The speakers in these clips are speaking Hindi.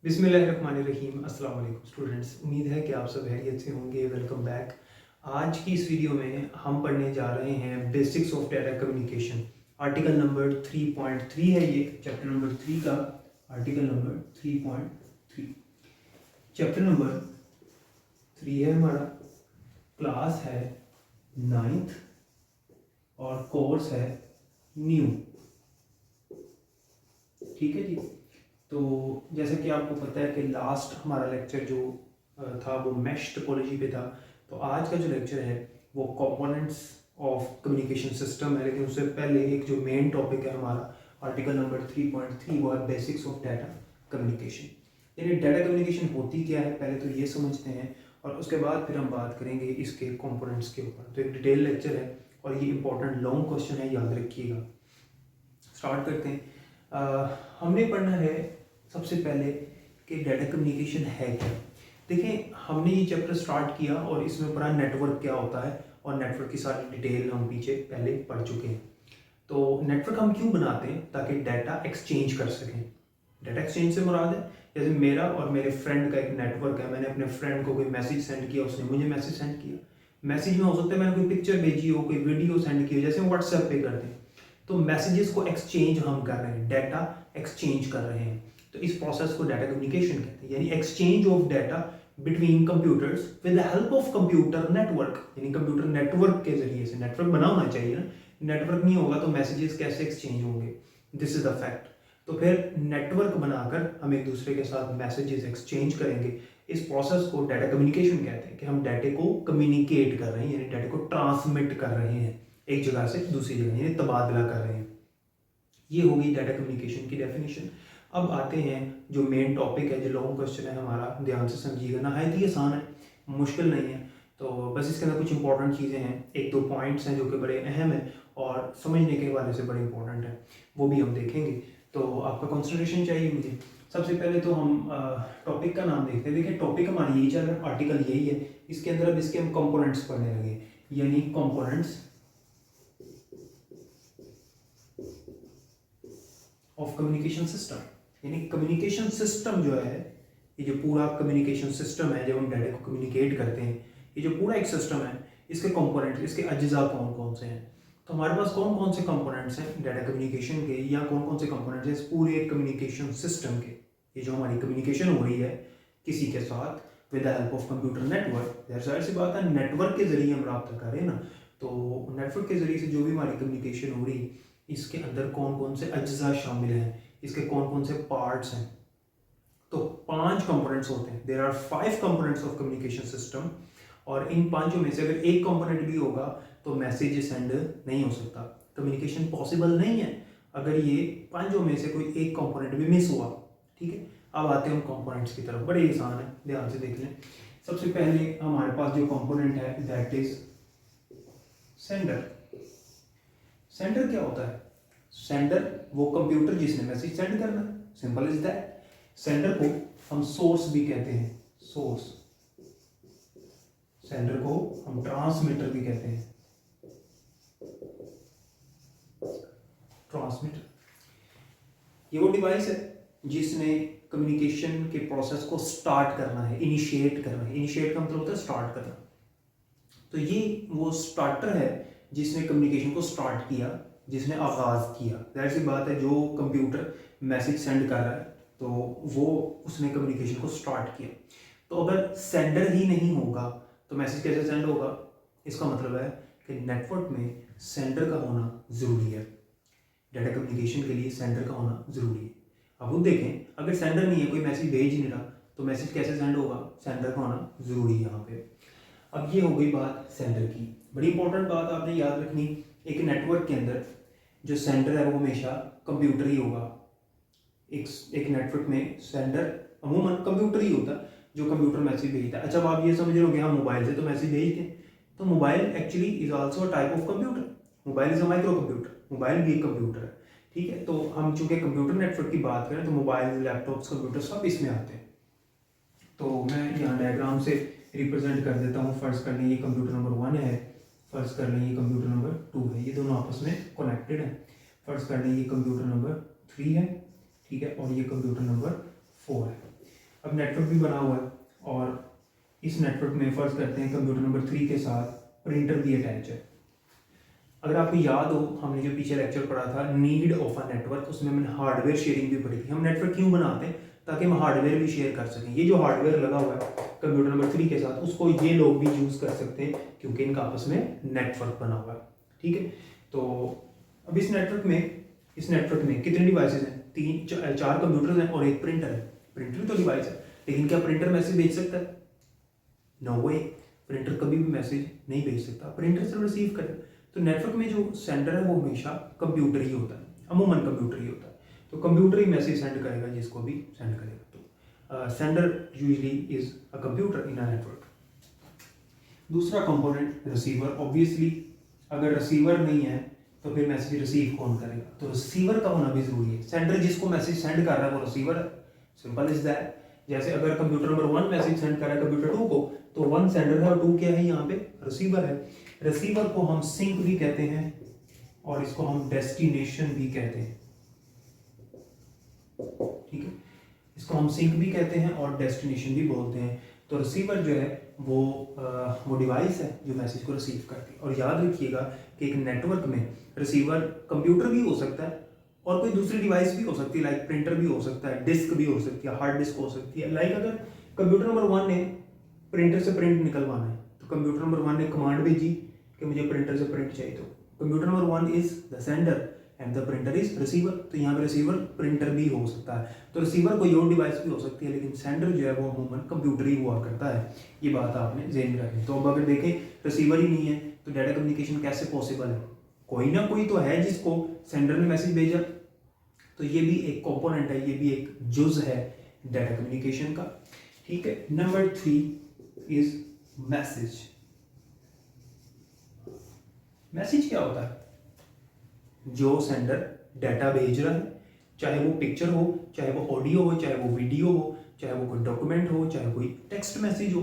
बिस्मिल्लाहिर्रहमानिर्रहीम। अस्सलाम वालेकुम स्टूडेंट्स, उम्मीद है कि आप सब खैरियत से होंगे। Welcome back. आज की इस वीडियो में हम पढ़ने जा रहे हैं basics of data communication. Article number 3.3 है ये, चैप्टर नंबर 3 का आर्टिकल नंबर 3.3। चैप्टर नंबर 3 है हमारा, क्लास है 9th और कोर्स है न्यू। ठीक है जी। तो जैसे कि आपको पता है कि लास्ट हमारा लेक्चर जो था वो मैश टोपोलॉजी पे था। तो आज का जो लेक्चर है वो कंपोनेंट्स ऑफ कम्युनिकेशन सिस्टम है, लेकिन उससे पहले एक जो मेन टॉपिक है हमारा आर्टिकल नंबर 3.3 वो है बेसिक्स ऑफ डाटा कम्युनिकेशन। यानी डाटा कम्युनिकेशन होती क्या है पहले तो ये समझते हैं, और उसके बाद फिर हम बात करेंगे इसके कंपोनेंट्स के ऊपर। तो एक डिटेल लेक्चर है और ये इंपॉर्टेंट लॉन्ग क्वेश्चन है, याद रखिएगा। स्टार्ट करते हैं। हमने पढ़ना है सबसे पहले कि डाटा कम्युनिकेशन है क्या। देखें, हमने ये चैप्टर स्टार्ट किया और इसमें पढ़ा नेटवर्क क्या होता है, और नेटवर्क की सारी डिटेल हम पीछे पहले पढ़ चुके हैं। तो नेटवर्क हम क्यों बनाते हैं? ताकि डाटा एक्सचेंज कर सकें। डाटा एक्सचेंज से मुराद है जैसे मेरा और मेरे फ्रेंड का एक नेटवर्क है। मैंने अपने फ्रेंड को कोई मैसेज सेंड किया, उसने मुझे मैसेज सेंड किया। मैसेज में हो सकता है मैंने कोई पिक्चर भेजी हो, कोई वीडियो सेंड की हो, जैसे हम व्हाट्सएप पे करते हैं। तो मैसेजेस को एक्सचेंज हम कर रहे हैं, डाटा एक्सचेंज कर रहे हैं। तो इस प्रोसेस को डाटा कम्युनिकेशन कहते हैं, यानी exchange of data between computers with the help of computer network. यानी कंप्यूटर नेटवर्क के जरिए से, नेटवर्क बना होना चाहिए ना, नेटवर्क नहीं होगा तो मैसेजेस कैसे एक्सचेंज होंगे? This is the fact. तो फिर नेटवर्क बनाकर हम एक दूसरे के साथ मैसेजेस एक्सचेंज करेंगे। इस प्रोसेस को डाटा कम्युनिकेशन कहते हैं कि हम डाटे को कम्युनिकेट कर रहे हैं, यानी डाटे को ट्रांसमिट कर रहे हैं एक जगह से दूसरी जगह, यानी तबादला कर रहे हैं। ये होगी डाटा कम्युनिकेशन की डेफिनेशन। अब आते हैं जो मेन टॉपिक है, जो लॉन्ग क्वेश्चन है हमारा, ध्यान से समझिएगा। नहायत ही आसान है, मुश्किल नहीं है। तो बस इसके अंदर कुछ इंपॉर्टेंट चीज़ें हैं, एक दो पॉइंट्स हैं जो कि बड़े अहम हैं और समझने के हवाले से बड़े इंपॉर्टेंट हैं, वो भी हम देखेंगे। तो आपका कंसंट्रेशन चाहिए मुझे। सबसे पहले तो हम टॉपिक का नाम देखते हैं। देखिए, टॉपिक हमारा यही चल रहा है, आर्टिकल यही है। इसके अंदर अब इसके हम कंपोनेंट्स पढ़ने लगे, यानी कंपोनेंट्स ऑफ कम्युनिकेशन सिस्टम। यानी कम्युनिकेशन सिस्टम जो है, ये जो पूरा कम्युनिकेशन सिस्टम है, जब हम डाटा को कम्युनिकेट करते हैं, ये जो पूरा एक सिस्टम है, इसके कंपोनेंट्स, इसके अज्जा कौन कौन से हैं। तो हमारे पास कौन कौन से कंपोनेंट्स हैं डाटा कम्युनिकेशन के, या कौन कौन से कंपोनेंट्स हैं इस पूरे कम्युनिकेशन सिस्टम के। ये जो हमारी कम्युनिकेशन हो रही है किसी के साथ with the help of computer network, जाहिर सी बात है नेटवर्क के जरिए हम रब्ता कर रहे हैं ना। तो नेटवर्क के जरिए से जो भी हमारी कम्युनिकेशन हो रही, इसके अंदर कौन कौन से अज्जा शामिल हैं, इसके कौन कौन से पार्ट्स हैं। तो 5 कंपोनेंट्स होते हैं। There are 5 components of communication system, और इन पांचों में से अगर एक कंपोनेंट भी होगा तो मैसेज सेंड नहीं हो सकता, कम्युनिकेशन पॉसिबल नहीं है अगर ये पांचों में से कोई एक कंपोनेंट भी मिस हुआ। ठीक है, अब आते हैं हम कंपोनेंट्स की तरफ। बड़े आसान है, ध्यान से देख लें। सबसे पहले हमारे पास जो कंपोनेंट है दैट इज सेंडर। सेंडर क्या होता है? सेंडर वो कंप्यूटर जिसने मैसेज सेंड करना है, सिंपल इज दैट। सेंडर को हम सोर्स भी कहते हैं, सोर्स। सेंडर को हम ट्रांसमीटर भी कहते हैं, ट्रांसमीटर। ये वो डिवाइस है जिसने कम्युनिकेशन के प्रोसेस को स्टार्ट करना है, इनिशिएट करना है। इनिशिएट का मतलब होता है स्टार्ट करना। तो ये वो स्टार्टर है जिसने कम्युनिकेशन को स्टार्ट किया, जिसने आगाज किया। जाहिर सी बात है, जो कंप्यूटर मैसेज सेंड कर रहा है तो वो उसने कम्युनिकेशन को स्टार्ट किया। तो अगर सेंडर ही नहीं होगा तो मैसेज कैसे सेंड होगा? इसका मतलब है कि नेटवर्क में सेंडर का होना ज़रूरी है। डाटा कम्युनिकेशन के लिए सेंडर का होना ज़रूरी है। अब वो देखें, अगर सेंडर नहीं है, कोई मैसेज भेज ही नहीं रहा, तो मैसेज कैसे सेंड होगा? सेंडर का होना ज़रूरी है यहाँ पे। अब ये हो गई बात सेंडर की। बड़ी इंपॉर्टेंट बात आपने याद रखनी, एक नेटवर्क के अंदर जो सेंडर है वो हमेशा कंप्यूटर ही होगा। एक नेटवर्क में सेंडर अमूमन कंप्यूटर ही होता है जो कंप्यूटर मैसेज भेजता है। अच्छा, अब आप ये समझ रहे हो कि हम मोबाइल से तो मैसेज भेजते हैं, तो mobile actually is also a type of computer. Mobile is a micro computer, mobile भी एक कंप्यूटर है। ठीक है, तो हम चूंकि कंप्यूटर नेटवर्क की बात करें तो मोबाइल, लैपटॉप्स, कंप्यूटर सब इसमें आते हैं। तो मैं यहाँ डायग्राम से रिप्रेजेंट कर देता हूँ। फर्ज कर लें ये कंप्यूटर नंबर 1 है, फर्ज कर लें ये कंप्यूटर नंबर 2 है, ये दोनों आपस में कनेक्टेड है। फर्ज कर लें ये कंप्यूटर नंबर 3 है, ठीक है, और ये कंप्यूटर नंबर 4 है। अब नेटवर्क भी बना हुआ है और इस नेटवर्क में फर्ज करते हैं कंप्यूटर नंबर 3 के साथ प्रिंटर भी अटैच है। अगर आपको याद हो, हमने जो पीछे लेक्चर पढ़ा था नीड ऑफ अ नेटवर्क, उसमें हमने हार्डवेयर शेयरिंग भी पढ़ी थी। हम नेटवर्क क्यों बनाते हैं? ताकि हम हार्डवेयर भी शेयर कर सकें। ये जो हार्डवेयर लगा हुआ है कंप्यूटर नंबर 3 के साथ, उसको ये लोग भी यूज़ कर सकते हैं क्योंकि इनका आपस में नेटवर्क बना हुआ है। ठीक है, तो अब इस नेटवर्क में कितने डिवाइसेज हैं? चार कंप्यूटर्स हैं और एक प्रिंटर है। प्रिंटर तो डिवाइस है, लेकिन क्या प्रिंटर मैसेज भेज सकता है? नो वे, प्रिंटर कभी भी मैसेज नहीं भेज सकता, प्रिंटर सिर्फ रिसीव करे। तो नेटवर्क में जो सेंडर है वो हमेशा कंप्यूटर ही होता है, अमूमन कंप्यूटर ही होता है। तो कंप्यूटर ही मैसेज सेंड करेगा जिसको भी सेंड करेगा। तो sender usually is a computer in a network. दूसरा कंपोनेंट रिसीवर। ऑब्वियसली अगर रिसीवर नहीं है तो फिर मैसेज रिसीव कौन करेगा? तो रिसीवर का होना भी जरूरी है। सेंडर जिसको मैसेज सेंड कर रहा है वो रिसीवर है, सिंपल इज दैट। जैसे अगर कंप्यूटर नंबर 1 मैसेज सेंड कर रहा है कंप्यूटर 2 को, तो 1 सेंडर है और 2 क्या है? यहाँ पे रिसीवर है। रिसीवर को हम सिंक भी कहते हैं और इसको हम डेस्टिनेशन भी कहते हैं। ठीक है, इसको हम सिंक भी कहते हैं और डेस्टिनेशन भी बोलते हैं। तो रिसीवर जो है वो डिवाइस है जो मैसेज को रिसीव करती है। और याद रखिएगा कि एक नेटवर्क में रिसीवर कंप्यूटर भी हो सकता है और कोई दूसरी डिवाइस भी हो सकती है, लाइक प्रिंटर भी हो सकता है, डिस्क भी हो सकती है, हार्ड डिस्क हो सकती है। लाइक अगर कंप्यूटर नंबर 1 ने प्रिंटर से प्रिंट निकलवाना है तो कंप्यूटर नंबर 1 ने कमांड भेजी कि मुझे प्रिंटर से प्रिंट चाहिए, तो computer number 1 is the sender and the printer is receiver. तो यहाँ पे रिसीवर प्रिंटर भी हो सकता है। तो रिसीवर कोई और डिवाइस भी हो सकती है, लेकिन सेंडर जो है वो अमूमन कंप्यूटर ही हुआ करता है। ये बात आपने ज़हन में रखनी। तो अब अगर देखें रिसीवर ही नहीं है तो डाटा कम्युनिकेशन कैसे पॉसिबल है? कोई ना कोई तो है जिसको सेंडर ने मैसेज भेजा। तो ये भी एक कंपोनेंट है, ये भी एक जुज है डाटा कम्युनिकेशन का। ठीक है, नंबर 3 इज मैसेज। मैसेज क्या होता है? जो सेंडर डाटा भेज रहा है, चाहे वो पिक्चर हो, चाहे वो ऑडियो हो, चाहे वो वीडियो हो, चाहे वो कोई डॉक्यूमेंट हो, चाहे कोई टेक्स्ट मैसेज हो।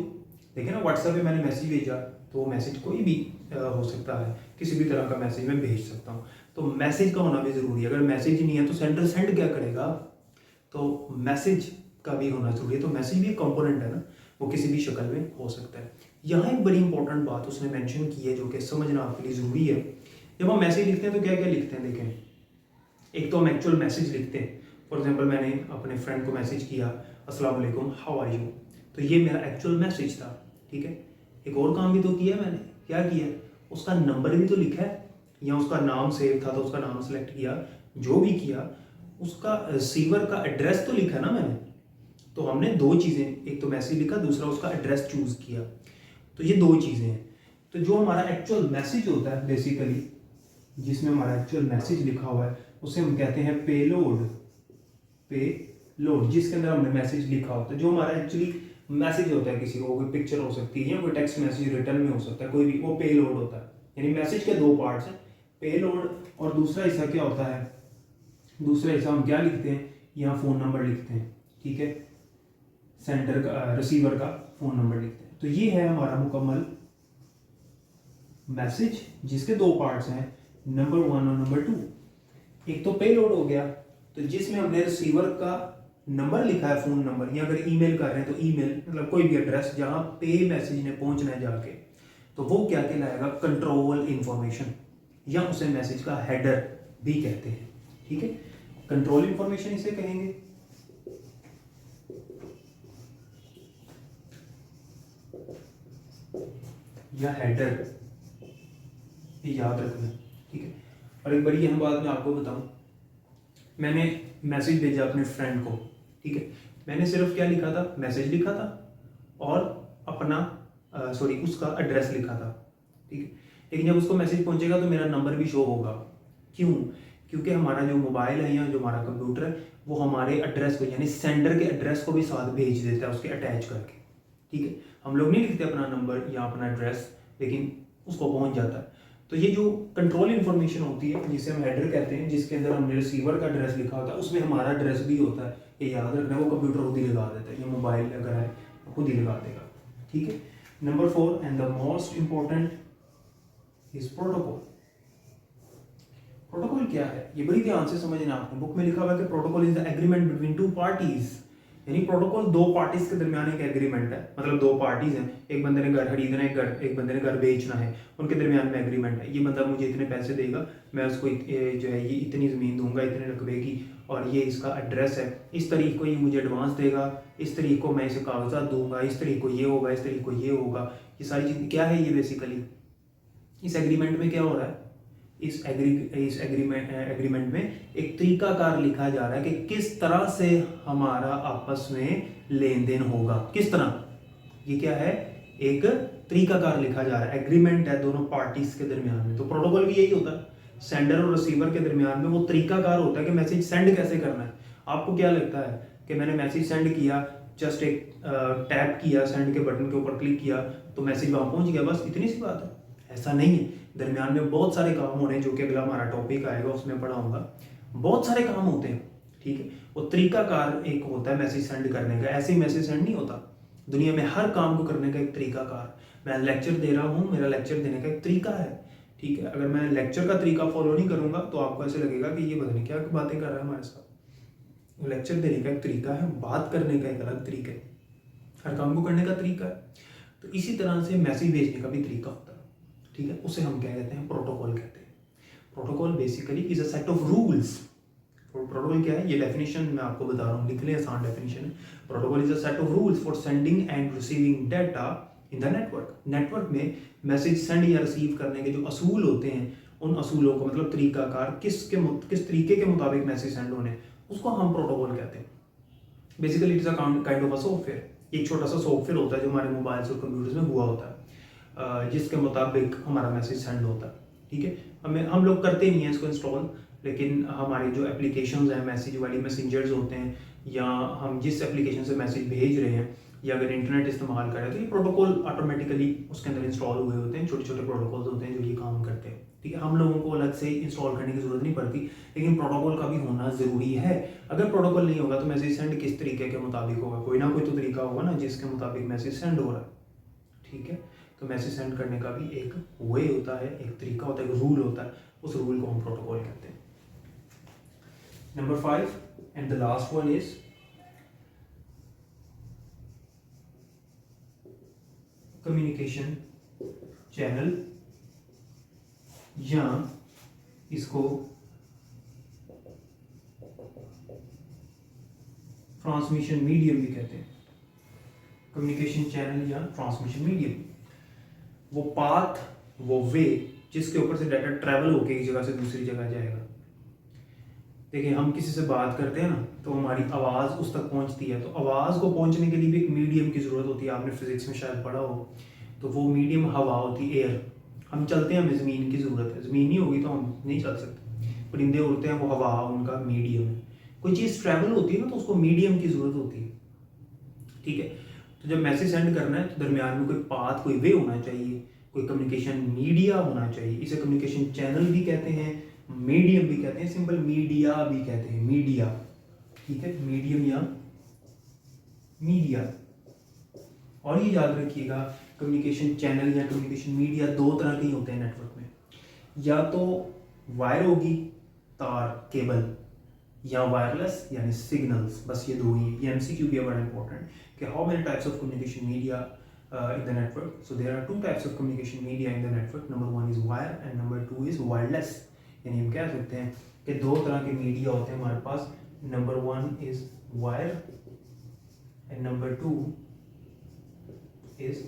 देखिए ना, व्हाट्सएप पे मैंने मैसेज भेजा तो वो मैसेज कोई भी हो सकता है, किसी भी तरह का मैसेज मैं भेज सकता हूँ। तो मैसेज का होना भी ज़रूरी है। अगर मैसेज ही नहीं है तो सेंडर सेंड क्या करेगा? तो मैसेज का भी होना जरूरी है। तो मैसेज भी एक कंपोनेंट है ना, वो किसी भी शक्ल में हो सकता है। यहाँ एक बड़ी इंपॉर्टेंट बात उसने मेंशन की है जो कि समझना आपके लिए ज़रूरी है। जब हम मैसेज लिखते हैं तो क्या क्या लिखते हैं? देखें, एक तो हम एक्चुअल मैसेज लिखते हैं। फॉर एग्जांपल मैंने अपने फ्रेंड को मैसेज किया, अस्सलाम वालेकुम, हाउ आर यू, तो ये मेरा एक्चुअल मैसेज था। ठीक है, एक और काम भी तो किया मैंने। क्या किया? उसका नंबर भी तो लिखा है, या उसका नाम सेव था तो उसका नाम सेलेक्ट किया, जो भी किया उसका रिसीवर का एड्रेस तो लिखा ना मैंने। तो हमने दो चीज़ें, एक तो मैसेज लिखा, दूसरा उसका एड्रेस चूज किया। तो ये दो चीज़ें हैं। तो जो हमारा एक्चुअल मैसेज होता है बेसिकली, जिसमें हमारा एक्चुअल मैसेज लिखा हुआ है, उसे हम कहते हैं पेलोड। पेलोड जिसके अंदर हमने मैसेज लिखा होता है, जो हमारा एक्चुअली मैसेज होता है, किसी को कोई पिक्चर हो सकती है या कोई टेक्स्ट मैसेज रिटर्न में हो सकता है, कोई भी, वो पेलोड होता है। यानी मैसेज के दो पार्ट्स हैं, पेलोड और दूसरा हिस्सा क्या होता है? दूसरा हिस्सा हम क्या लिखते हैं? यहाँ फ़ोन नंबर लिखते हैं। ठीक है, सेंडर का, रिसीवर का फ़ोन नंबर लिखते हैं। तो ये है हमारा मुकम्मल मैसेज जिसके दो पार्ट्स हैं, नंबर 1 और नंबर 2। एक तो पेलोड हो गया, तो जिसमें हमने रिसीवर का नंबर लिखा है, फ़ोन नंबर, या अगर ईमेल कर रहे हैं तो ईमेल, मतलब कोई भी एड्रेस जहाँ पे मैसेज ने पहुँचना है जाके, तो वो क्या कहलाएगा? कंट्रोल इंफॉर्मेशन, या उसे मैसेज का हेडर भी कहते हैं। ठीक है, कंट्रोल इंफॉर्मेशन इसे कहेंगे। या हेडर, ये याद रखना। ठीक है, और एक बड़ी अहम बात मैं आपको बताऊं, मैंने मैसेज भेजा अपने फ्रेंड को। ठीक है, मैंने सिर्फ क्या लिखा था? मैसेज लिखा था और अपना उसका एड्रेस लिखा था। ठीक है, लेकिन जब उसको मैसेज पहुंचेगा तो मेरा नंबर भी शो होगा। क्यों? क्योंकि हमारा जो मोबाइल है या जो हमारा कंप्यूटर है वो हमारे एड्रेस को, यानी सेंडर के एड्रेस को भी साथ भेज देता है उसके अटैच करके। ठीक है, हम लोग नहीं लिखते अपना नंबर या अपना एड्रेस, लेकिन उसको पहुंच जाता है। तो ये जो कंट्रोल इन्फॉर्मेशन होती है जिसे हम हेडर कहते हैं, जिसके अंदर हमने रिसीवर का एड्रेस लिखा होता है, उसमें हमारा एड्रेस भी होता है। ये याद रखना, वो कंप्यूटर खुद ही लगा देता है, या मोबाइल अगर है खुद ही लगा देगा। ठीक है, number 4 and the most important is protocol. Protocol क्या है? ये बड़ी ध्यान से समझना आपने, बुक में लिखा हुआ है कि protocol is the agreement between two parties यानी प्रोटोकॉल दो पार्टीज के दरमियान एक एग्रीमेंट है, मतलब दो पार्टीज हैं, एक बंदे ने घर खरीदना है, एक बंदे ने घर बेचना है, उनके दरमियान में एग्रीमेंट है। ये बंदा मुझे इतने पैसे देगा, मैं उसको जो है ये इतनी ज़मीन दूंगा इतने रकबे की, और ये इसका एड्रेस है, इस तारीख को ये मुझे एडवांस देगा, इस तारीख को मैं इसे कागजात दूंगा, इस तारीख को ये होगा, इस तारीख को ये होगा। ये सारी चीज़ क्या है, ये बेसिकली इस एग्रीमेंट में क्या हो रहा है, इस एग्रीमेंट में एक तरीकाकार लिखा जा रहा है कि किस तरह से हमारा आपस में लेन देन होगा, किस तरह, ये क्या है, एक तरीकाकार लिखा जा रहा है, एग्रीमेंट है दोनों पार्टीज के दरमियान में। तो प्रोटोकॉल भी यही होता है, सेंडर और रिसीवर के दरमियान में वो तरीकाकार होता है कि मैसेज सेंड कैसे करना है। आपको क्या लगता है कि मैंने मैसेज सेंड किया, जस्ट एक टैप किया, सेंड के बटन के ऊपर क्लिक किया तो मैसेज वहां पहुंच गया, बस इतनी सी बात है? ऐसा नहीं है, दरमियान में बहुत सारे काम होने, जो कि अगला हमारा टॉपिक आएगा उसमें पढ़ाऊंगा, बहुत सारे काम होते हैं, ठीक है। वो तरीकाकार एक होता है मैसेज सेंड करने का, ऐसे ही मैसेज सेंड नहीं होता। दुनिया में हर काम को करने का एक तरीकाकार, मैं लेक्चर दे रहा हूँ, मेरा लेक्चर देने का एक तरीका है, ठीक है। अगर मैं लेक्चर का तरीका फॉलो नहीं करूंगा तो आपको ऐसे लगेगा कि ये पता नहीं क्या बातें कर रहा है हमारे साथ। लेक्चर देने का एक तरीका है, बात करने का एक अलग तरीका है, हर काम को करने का तरीका है। तो इसी तरह से मैसेज भेजने का भी तरीका होता है, ठीक है। उसे हम क्या कहते हैं, प्रोटोकॉल कहते हैं। Protocol basically is a set of rules. Protocol क्या है, ये डेफिनेशन मैं आपको बता रहा हूँ, लिख लें, आसान डेफिनेशन है। Protocol is a set of rules for sending end receiving data in the network. Network में मैसेज सेंड या रिसीव करने के जो असूल होते हैं, उन असूलों को, मतलब तरीकाकार, किस तरीके के मुताबिक मैसेज सेंड होने, उसको हम प्रोटोकॉल कहते हैं। Basically it is a kind of a software, एक छोटा सा सॉफ्टवेयर होता है जो हमारे मोबाइल्स और कंप्यूटर्स में हुआ होता है, जिसके मुताबिक हमारा मैसेज सेंड होता है, ठीक है। हम लोग करते नहीं हैं इसको इंस्टॉल, लेकिन हमारी जो एप्लीकेशंस हैं, मैसेज वाली मैसेंजर्स होते हैं, या हम जिस एप्लीकेशन से मैसेज भेज रहे हैं, या अगर इंटरनेट इस्तेमाल करें तो ये प्रोटोकॉल ऑटोमेटिकली उसके अंदर इंस्टॉल हुए होते हैं, छोटे छोटे प्रोटोकॉल्स होते हैं जो ये काम करते हैं, ठीक है। हम लोगों को अलग से इंस्टॉल करने की जरूरत नहीं पड़ती, लेकिन प्रोटोकॉल का भी होना ज़रूरी है। अगर प्रोटोकॉल नहीं होगा तो मैसेज सेंड किस तरीके के मुताबिक होगा, कोई ना कोई तो तरीका होगा ना जिसके मुताबिक मैसेज सेंड हो रहा है, ठीक है। तो मैसेज सेंड करने का भी एक वे होता है, एक तरीका होता है, एक रूल होता है, उस रूल को हम प्रोटोकॉल कहते हैं। Number 5 and the last one is communication channel, या इसको ट्रांसमिशन मीडियम भी कहते हैं। कम्युनिकेशन चैनल या ट्रांसमिशन मीडियम, वो पाथ, वो वे जिसके ऊपर से डाटा ट्रैवल होकर एक जगह से दूसरी जगह जाएगा। देखिए, हम किसी से बात करते हैं ना, तो हमारी आवाज़ उस तक पहुंचती है, तो आवाज़ को पहुंचने के लिए भी एक मीडियम की ज़रूरत होती है। आपने फिजिक्स में शायद पढ़ा हो, तो वो मीडियम हवा होती है, एयर। हम चलते हैं, हमें ज़मीन की ज़रूरत है, ज़मीन नहीं होगी तो हम नहीं चल सकते। परिंदे उड़ते हैं, वो हवा उनका मीडियम है। कोई चीज़ ट्रैवल होती है ना, तो उसको मीडियम की ज़रूरत होती है, ठीक है। तो जब मैसेज सेंड करना है तो दरमियान में कोई पाथ, कोई वे होना चाहिए, कोई कम्युनिकेशन मीडिया होना चाहिए। इसे कम्युनिकेशन चैनल भी कहते हैं, मीडियम भी कहते हैं, सिंपल मीडिया भी कहते हैं, मीडिया, ठीक है, मीडियम या मीडिया। और ये याद रखिएगा, कम्युनिकेशन चैनल या कम्युनिकेशन मीडिया दो तरह के ही होते हैं नेटवर्क में, या तो वायर होगी, तार, केबल, या वायरलेस यानी सिग्नल्स, बस ये दो ही। ये एमसीक्यू भी है बड़ा इंपॉर्टेंट कि how many types of communication media in the network. So there are two types of communication media in the network. Number one is wire and number two is wireless. यानी हम कह सकते हैं कि दो तरह के मीडिया होते हैं हमारे पास। Number one is wire and number two is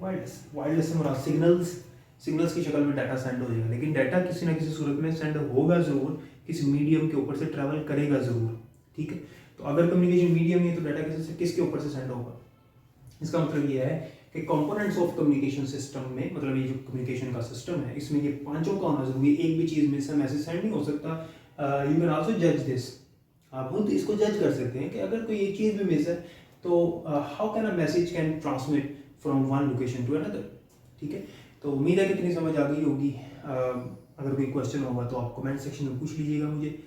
wireless. Wireless से हमारा सिग्नल्स की शक्ल में डाटा सेंड हो जाएगा, लेकिन डाटा किसी ना किसी सूरत में सेंड होगा जरूर, किसी मीडियम के ऊपर से ट्रैवल करेगा जरूर, ठीक है। तो अगर कम्युनिकेशन मीडियम है तो डाटा किसके ऊपर से सेंड होगा। इसका मतलब ये है कि कंपोनेंट्स ऑफ कम्युनिकेशन सिस्टम में, मतलब ये जो कम्युनिकेशन का सिस्टम है, इसमें ये पांचों का होना जरूरी है। एक भी चीज़ में से मैसेज सेंड नहीं हो सकता। यू कैन आल्सो जज दिस, आप खुद इसको जज कर सकते हैं कि अगर कोई एक चीज़ भी मिस है तो how can a message can transmit from one location to another, ठीक है। तो उम्मीद है कि इतनी समझ आ गई होगी। अगर कोई क्वेश्चन होगा तो आप कमेंट सेक्शन में पूछ लीजिएगा मुझे।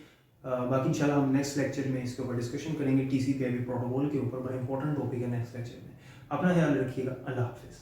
बाकी इंशाल्लाह हम नेक्स्ट लेक्चर में इसके ऊपर डिस्कशन करेंगे, टीसीपी/आईपी प्रोटोकॉल के ऊपर, बड़ा इंपॉर्टेंट टॉपिक है नेक्स्ट लेक्चर में। अपना ख्याल रखिएगा, अल्लाह हाफिज़।